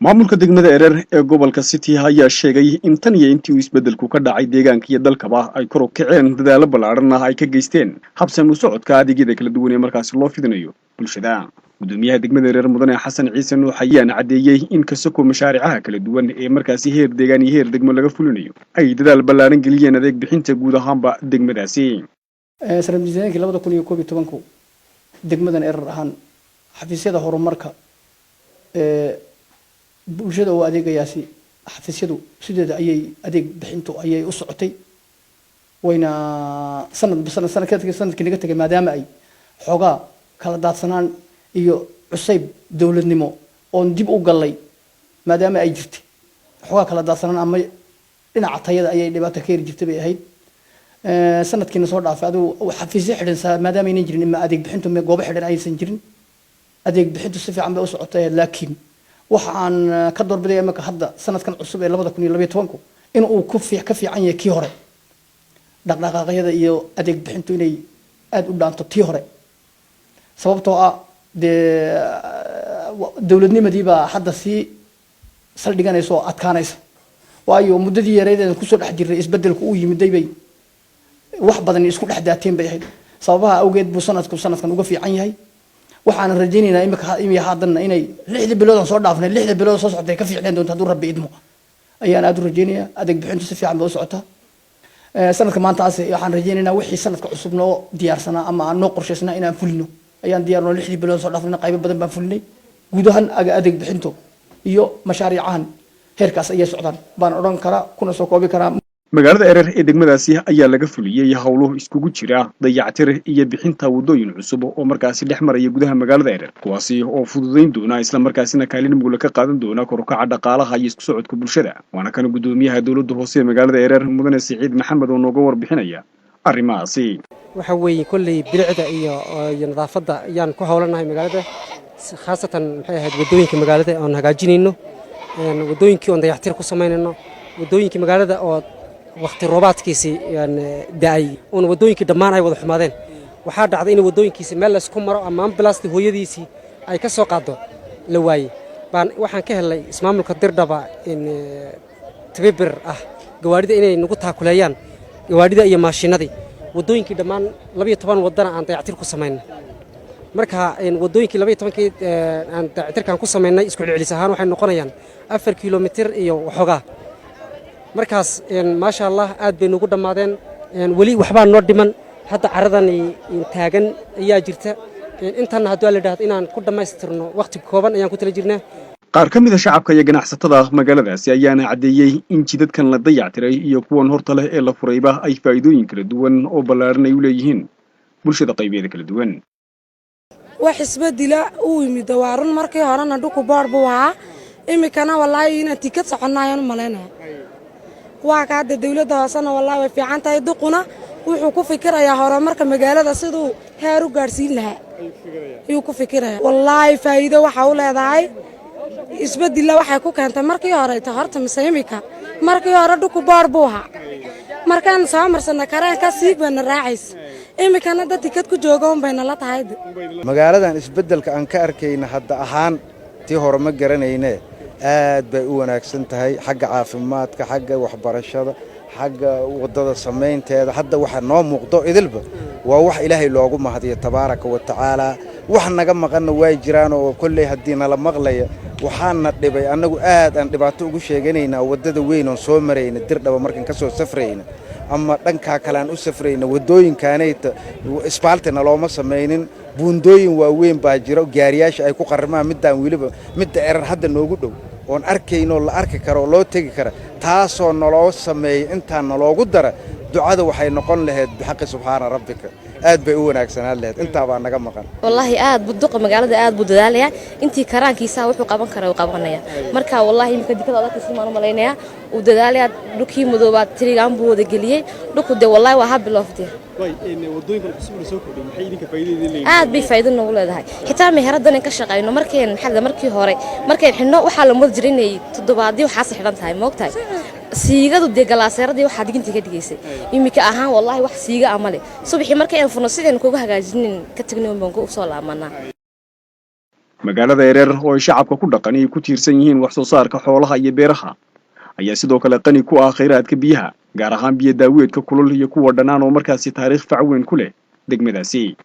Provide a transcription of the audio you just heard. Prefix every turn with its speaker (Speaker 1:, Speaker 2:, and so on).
Speaker 1: maamulka degmada erer ee gobolka City ayaa sheegay in tan iyo intii uu isbedelku ka dhacay deegaanka iyo dalkaba ay kor u kaceen dadaalo ballaaran ay ka geysteen habsami u socodka adeegyada kala duwan ee markaas loo fidinayo bulshada. gudoomiyaha degmada erer mudane xasan ciise nuux ayaa cadeeyay in kasoo mashaariicaha kala duwan ee markaas heer deegaan iyo heer degmo laga fulinayo ay dadaal ballaaran geliyeen adeeg bixinta guud ahaanba degmadaasi.
Speaker 2: sanad miisaaniyadkii 2011 degmadan erer ahaan xafiisyada horumarka bulshada oo adeegayaasi xafiisyadu sideeda ayay adeeg bixintu ayay u socotay wayna sanadkii naga tagay maadaama ay xogaa kala daadsanaan iyo cusayb dawladnimo oo dib u galay maadaama ay jirtay xogaa kala daadsanaan ama dhinaca tayada ayay dhibaato ka yar jirtay bay ahayd sanadkiina soo dhaafay adigu xafiisyo xidhan maadaama aynan jirin ima adeeg bixintu goobo xidhan aysan jirin adeeg bixintu si fiican bay u socotay laakiin waxa aan ka doorbidaya marka hadda sanadkan cusub ee 2012 in uu ka fiican yahay kii hore dhaqdhaqaaqyada iyo adeeg bixintu inay aad u dhaanto tii hore sababtoo ah dawladnimadii baa hadda si saldhiganaysa oo adkaanaysa waayo muddadii yareed ee ku soo dhex jiray isbedelku uu yimiday bay wax badan isku dhex daateen bay ahayd sababaha awgeed buu sanadkan uga fiican yahay waxaan rajaynaynaa imika haddana inay 6 bilood soo dhaafnay 6 bilood soo socday ka fiicnaan doonto hadduu rabbi idmo ayaan aad u rajaynayaa adeeg bixintu si fiican bay u socotaa sanadka maantaas waxaan rajaynaynaa wixii sanadka cusub noo diyaarsanaa ama aan noo qorshaysnaa inaan fulino ayaan diyaarno 6 bilood soo dhaafnay qayb badan baan fulinay guud ahaan adeeg bixintu iyo mashaariicahan heerkaas ayay socdaan baan oran karaa kuna soo koobi karaa.
Speaker 1: magaalada erer ee degmadaasi ayaa laga fuliyay hawlo iskugu jira dayactir iyo bixinta wadooyin cusub oo markaasi dhex maraya gudaha magaalada erer kuwaasi oo fududeyn doona isla markaasina kaalin muhiim ka qaadan doona kor u kaca dhaqaalaha iyo isku socodka bulshada. waana kan gudoomiyaha dawladda hoose ee magaalada erer mudane Siciid Maxamed oo nooga warbixinaya arrimahaasi.
Speaker 3: waxa weeye kulli bilicda iyo nadaafadda ayaan ku hawlanahay magaalada khaasatan maxay ahayd wadooyinka magaalada aan hagaajinayno wadooyinkii aan dayactir ku sameynayno wadooyinkii magaalada oo waqti roobaadkiisii daay oo wadooyinkii dhammaan ay wada xumaadeen waxaa dhacday in wadooyinkiisa meel la isku maro ama ambulance hooyadiisii ay ka soo qaado la waayay waxaan ka helay ismaamulka Dirdhaba in tababar ah gawaarida inay nagu taakuleeyaan gawaarida iyo maashinadii wadooyinkii dhammaan 12 wadana aan dayactir ku sameynay marka wadooyinkii 12 aan dayactirkan ku sameynay isku celcelis ahaan waxay noqonayaan 4 kilomitir iyo waxoogaa markaas maasha Allah aad bay nagu dhamaadeen wali waxba noo dhiman hadda caradan taagan ayaa jirta intan haddii la yiraahdo inaan ku dhameystirno waqti kooban ayaan ku tala jirnaa.
Speaker 1: qaar ka mid ah shacabka iyo ganacsatada magaaladaasi ayaana cadeeyay in jidadkan la dayactiray iyo kuwan horta leh ee la furayba ay faa'iidooyin kala duwan oo ballaaran ay u leeyihiin bulshada qaybeeda kala duwan.
Speaker 4: wax isbedela uu yimid waarun markii horena dhuku boor buu ahaa imikana wallahi in tikad soconayaan maleynaa waa ka dawladda hoosana wallahi way fiican tahay duquna wuxuu ku fikirayaa horumarka magaalada sidoo heer u gaarsiin lahaa ayuu ku fikirayaa wallahi faa'iido waxa uu leedahay isbedel waxay ku keentay markii hore horta misaymika markii hore dhuku boor buu ahaa markaan soo marsana kareen ka sii bana raacis imikana dad tikad ku jooga un bayna la tahay
Speaker 5: magaaladan isbedelka aan ka arkayna hadda ahaan tii hore ma garanayne aad bay u wanaagsan tahay xagga caafimaadka xagga waxbarashada xagga wadada sameynteeda hadda waxa noo muuqdo idilba waa wax ilaahay loogu mahadiyo tabaaraka wa tacaala wax naga maqan way jiraan oo kulli hadii nala maqlaya waxaana dhibay anagu aad aan dhibaato ugu sheeganayna wadada weyn oo soo marayna Dirdhaba markan ka soo safrayna ama dhanka kale aan u safrayna wadooyinkaanayta isbaaltana looma sameeynin buundooyin waaweyn baa jiro gaariyaasha ay ku qarmaan midaan wiliba midda erer hadda noogu dhow oon arkayno la arki karo loo tagi kara taasoo naloo sameeyay intaan naloogu dara ducada waxay noqon lahayd bixaqi subxaana rabbika aad bay u wanaagsanaan lahayd inta baa naga maqan
Speaker 6: wallahi aad buduqa magaalada aad buu dadaalaya intii karaankiisa wuxuu qaban karo qabanaya marka wallahi imka dikada dadka simaan maleynaya uu dadaalaya dhukii madoobaad tirigaan buu wada galiyay dhuku de wallahi waa hab lofti way in wadooyinka cusub soo kordhay maxay idinka faa'iido leeyahay aad bay faa'iido noogu leedahay xitaa meheeradan ka shaqeyno markii hore markay xinno waxa la mud jirinay toddobaadii waxa xidhan tahay moogtahay siigadu de galaaseeradii waxa digintii ka dhigaysay imika ahaan wallahi wax siiga amale subaxii markay aan furno sideen kuga hagaajinin ka tagnay baan ku soo laamanaa.
Speaker 1: magaalada yareer oo ay shacabka ku dhaqan ay ku tiirsan yihiin wax soo saarka xoolaha iyo beeraha ayaa sidoo kale qani ku ah kheyraadka biyaha gaar ahaan biyo daaweedka kulul iyo kuwa dhanaan oo markaasi taariikh fac weyn ku leh degmadaasi.